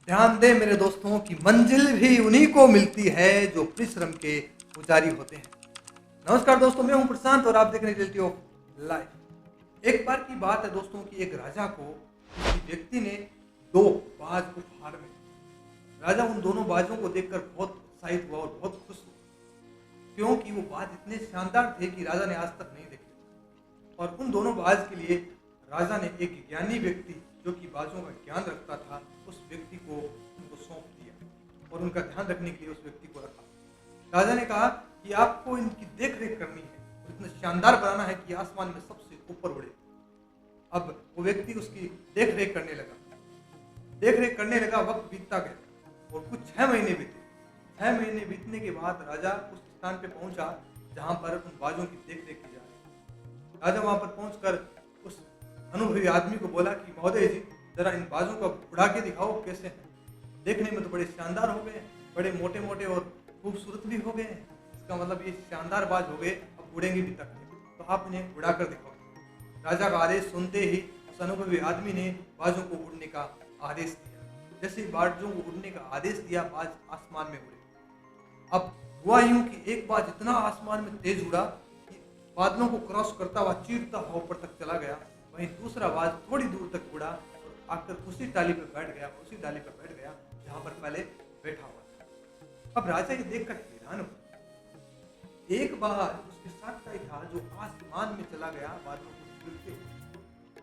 ध्यान दें मेरे दोस्तों की मंजिल भी उन्हीं को मिलती है जो परिश्रम के पुजारी होते हैं। नमस्कार दोस्तों, मैं हूं प्रशांत और आप देख रहे हैं रियलिटी ऑफ लाइफ। एक बार की बात है दोस्तों कि एक राजा को किसी व्यक्ति ने दो बाज उपहार में दिए। राजा उन दोनों बाजों को देखकर बहुत उत्साहित हुआ और बहुत खुश हुआ, क्योंकि वो बाज इतने शानदार थे कि राजा ने आज तक नहीं देखे। और उन दोनों बाज के लिए राजा ने एक ज्ञानी व्यक्ति जो कि बाजों का ज्ञान रखता था, उस व्यक्ति को उनको सौंप दिया और उनका ध्यान रखने के लिए उस व्यक्ति को रखा। राजा ने कहा कि आपको इनकी देख रेख करनी है और इतना शानदार बनाना है कि आसमान में सबसे ऊपर उड़े। अब वो व्यक्ति उसकी देख रेख करने लगा। वक्त बीतता गया और कुछ 6 महीने बीते। 6 महीने बीतने के बाद राजा उस स्थान पे पहुंचा जहां पर उन बाजों की देख रेख की जा रही है। राजा वहां पर पहुंचकर उस अनुभवी आदमी को बोला कि महोदय जी, जरा इन बाजों को उड़ा के दिखाओ कैसे हैं। देखने में तो बड़े शानदार हो गए, बड़े मोटे मोटे और खूबसूरत भी हो गए हैं। इसका मतलब ये शानदार बाज हो गए, अब उड़ेंगे भी तक, तो आप इन्हें उड़ा कर दिखाओ। राजा का आदेश सुनते ही उस अनुभवी आदमी ने बाजों को उड़ने का आदेश दिया। जैसे ही बाजों को उड़ने का आदेश दिया, बाज आसमान में उड़े। अब हुआ यूं कि एक बाज इतना आसमान में तेज उड़ा कि बादलों को क्रॉस करता हुआ चीरता हुआ ऊपर तक चला गया। वहीं दूसरा बाज थोड़ी दूर तक उड़ा और आकर उसी डाली पर बैठ गया जहां पर पहले बैठा हुआ था। अब राजा ये देखकर हैरान हुआ। एक बाज उसके साथ का ही था जो आसमान में चला गया, बादलों को चीरते हुए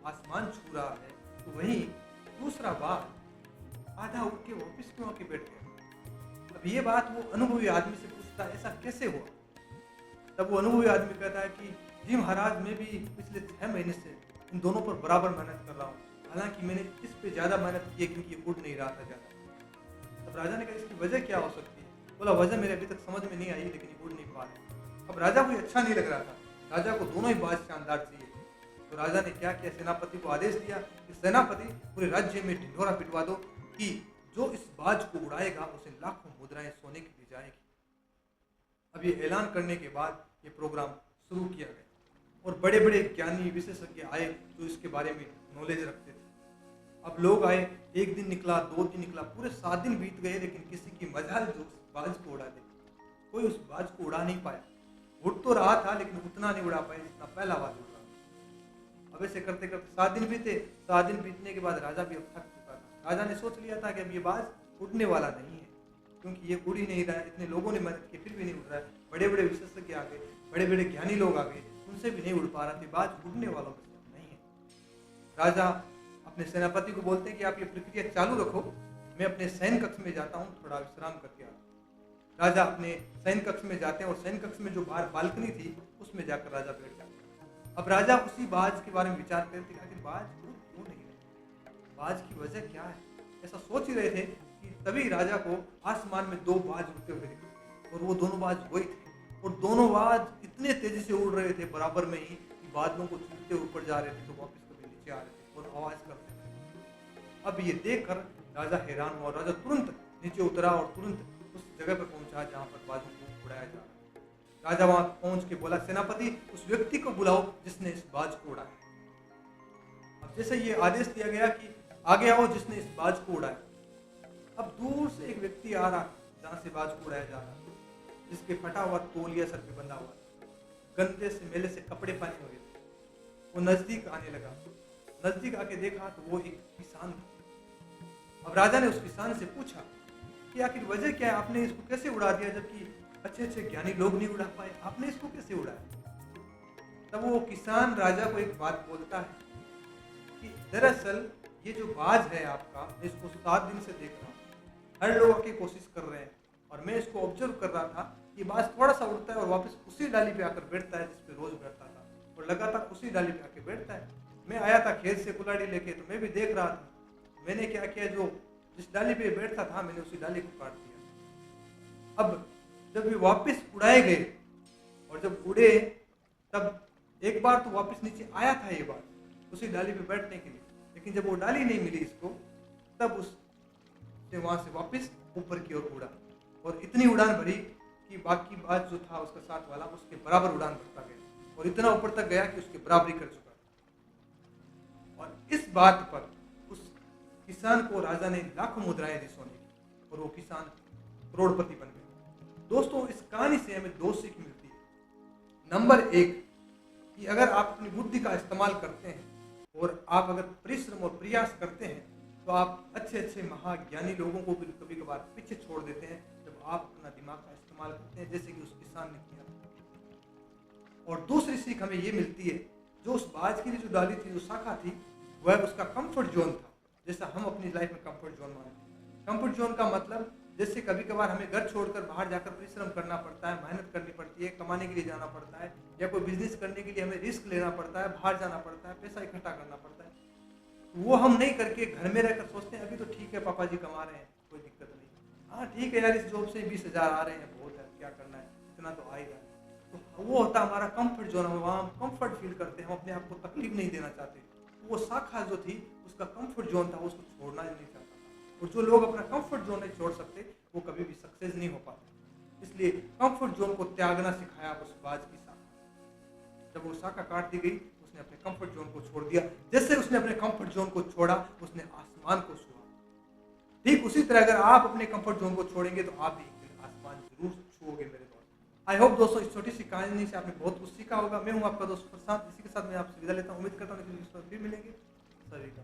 आसमान छू रहा है, तो वहीं दूसरा बाज आधा उड़ के वापिस क्यों आके बैठ गया। अब ये बात वो अनुभवी आदमी से पूछता, ऐसा कैसे हुआ। तब वो अनुभवी आदमी कहता है कि जी महाराज, मैं भी पिछले 6 महीने से इन दोनों पर बराबर मेहनत कर रहा हूँ। हालांकि मैंने इस पे ज़्यादा मेहनत की है क्योंकि ये उड़ नहीं रहा था ज़्यादा। तब राजा ने कहा इसकी वजह क्या हो सकती है। बोला वजह मेरे अभी तक समझ में नहीं आई, लेकिन ये उड़ नहीं पा रहे। अब राजा को अच्छा नहीं लग रहा था, राजा को दोनों ही बाज शानदार चाहिए। तो राजा ने क्या किया, सेनापति को आदेश दिया कि सेनापति, पूरे राज्य में ढिंढोरा पिटवा दो कि जो इस बाज को उड़ाएगा उसे लाखों मुद्राएं सोने की दी जाएगी। अब ये ऐलान करने के बाद ये प्रोग्राम शुरू किया गया और बड़े बड़े ज्ञानी विशेषज्ञ आए जो इसके बारे में नॉलेज रखते थे। अब लोग आए, एक दिन निकला, 2 दिन निकला, पूरे 7 दिन बीत गए, लेकिन किसी की मजाल जो उस बाज को उड़ा दे, कोई उस बाज को उड़ा नहीं पाया। उड़ तो रहा था लेकिन उतना नहीं उड़ा पाया जितना पहला बाज उड़ रहा था। अब ऐसे करते करते 7 दिन बीते। 7 दिन बीतने के बाद राजा भी अब थक चुका था। राजा ने सोच लिया था कि अब ये बाज उड़ने वाला नहीं है, क्योंकि ये उड़ ही नहीं रहा है। इतने लोगों ने मेहनत की फिर भी नहीं उड़ रहा है। बड़े बड़े विशेषज्ञ आ गए, बड़े बड़े ज्ञानी लोग आ गए, उनसे भी नहीं उड़ पा रहा था। बाज उड़ने वालों में से नहीं है। राजा अपने सेनापति को बोलते हैं कि आप ये प्रक्रिया चालू रखो, मैं अपने सैन्य कक्ष में जाता हूँ, थोड़ा विश्राम करके आता हूँ। राजा अपने सैन्य कक्ष में जाते हैं और सैन्य कक्ष में जो बाहर बालकनी थी उसमें जाकर राजा बैठ जाते हैं। अब राजा उसी बाज के बारे में विचार करते हैं कि बाज क्यों नहीं रहे, बाज की वजह क्या है। ऐसा सोच ही रहे थे कि तभी राजा को आसमान में 2 बाज उड़ते हुए दिखे और वो दोनों बाज वही थे। और दोनों बाज इतने तेजी से उड़ रहे थे बराबर में ही कि बादलों को छूते ऊपर जा रहे थे तो वापस कभी नीचे आ रहे थे और आवाज करते थे। अब ये देखकर राजा हैरान हुआ। राजा तुरंत नीचे उतरा और तुरंत उस जगह पर पहुंचा जहां पर बाजों को उड़ाया जा रहा था। राजा वहां पहुंच के बोला, सेनापति, उस व्यक्ति को बुलाओ जिसने इस बाज को उड़ाया। अब जैसे ये आदेश दिया गया कि आगे आओ जिसने इस बाज को उड़ाया। अब दूर से एक व्यक्ति आ रहा जहां से बाज को उड़ाया जा रहा, जिसके फटा हुआ तौलिया सर पे बंधा हुआ, गंदे से मेले से कपड़े पहने हुए थे। वो नजदीक आने लगा। नजदीक आके देखा तो वो एक किसान था। अब राजा ने उस किसान से पूछा कि आखिर वजह क्या है, आपने इसको कैसे उड़ा दिया, जबकि अच्छे अच्छे ज्ञानी लोग नहीं उड़ा पाए, आपने इसको कैसे उड़ाया। तब वो किसान राजा को एक बात बोलता है कि दरअसल ये जो बाज है आपका, मैं इसको 7 दिन से देख रहा हूँ, हर लोग आके कोशिश कर रहे हैं और मैं इसको ऑब्जर्व कर रहा था। ये बाज थोड़ा सा उड़ता है और वापस उसी डाली पे आकर बैठता है जिस पे रोज बैठता था और लगातार उसी डाली पे आके बैठता है। मैं आया था खेत से कुल्हाड़ी लेके, तो मैं भी देख रहा था। मैंने क्या किया, जो जिस डाली पे बैठता था मैंने उसी डाली को काट दिया। अब जब ये वापस उड़ाए गए और जब उड़े तब एक बार तो वापस नीचे आया था ये बाज उसी डाली पे बैठने के लिए, लेकिन जब वो डाली नहीं मिली इसको, तब उससे वहां से वापस ऊपर की ओर उड़ा और इतनी उड़ान भरी कि बाकी बाज जो था उसका साथ वाला उसके बराबर उड़ान भरता गया और इतना ऊपर तक गया कि उसके बराबरी कर चुका था। और इस बात पर उस किसान को राजा ने लाखों मुद्राएं दी सोने की और वो किसान करोड़पति बन गया। दोस्तों, इस कहानी से हमें दो सीख मिलती है। नंबर एक, कि अगर आप अपनी बुद्धि का इस्तेमाल करते हैं और आप अगर परिश्रम और प्रयास करते हैं तो आप अच्छे अच्छे महाज्ञानी लोगों को भी कभी कभार पीछे छोड़ देते हैं जब आप अपना दिमाग का इस्तेमाल करते हैं, जैसे कि उस किसान ने किया। और दूसरी सीख हमें ये मिलती है, जो उस बाज की जो डाली थी, जो शाखा थी, वह उसका कंफर्ट जोन था, जैसा हम अपनी लाइफ में कंफर्ट जोन मानते हैं। कंफर्ट जोन का मतलब, जैसे कभी कभार हमें घर छोड़कर बाहर जाकर परिश्रम करना पड़ता है, मेहनत करनी पड़ती है, कमाने के लिए जाना पड़ता है, या कोई बिजनेस करने के लिए हमें रिस्क लेना पड़ता है, बाहर जाना पड़ता है, पैसा इकट्ठा करना पड़ता है। वो हम नहीं करके घर में रहकर सोचते हैं अभी तो ठीक है, पापा जी कमा रहे हैं, कोई दिक्कत नहीं, हाँ ठीक है यार, इस जॉब से 20,000 आ रहे हैं, बहुत है, क्या करना है, इतना तो आएगा। तो वो होता है हमारा कंफर्ट जोन, वहाँ हम कंफर्ट फील करते हैं, हम अपने आप को तकलीफ नहीं देना चाहते। वो शाखा जो थी, उसका कंफर्ट जोन था, उसको छोड़ना नहीं चाहता था। और जो लोग अपना कंफर्ट जोन नहीं छोड़ सकते, वो कभी भी सक्सेस नहीं हो पाते। इसलिए कंफर्ट जोन को त्यागना सिखाया उस बाज की शाखा। जब वो शाखा काट दी गई, उसने अपने कंफर्ट जोन को छोड़ दिया। जैसे उसने अपने कंफर्ट जोन को छोड़ा, उसने आसमान को छुआ। ठीक उसी तरह अगर आप अपने कंफर्ट जोन को छोड़ेंगे तो आप भी एक दिन आसमान जरूर छुओगे मेरे दोस्त। आई होप दोस्तों, इस छोटी सी कहानी से आपने बहुत कुछ सीखा होगा। मैं हूं आपका दोस्त प्रशांत, इसी के साथ मैं आपसे विदा लेता हूं। उम्मीद करता हूं कि फिर मिलेंगे। सभी का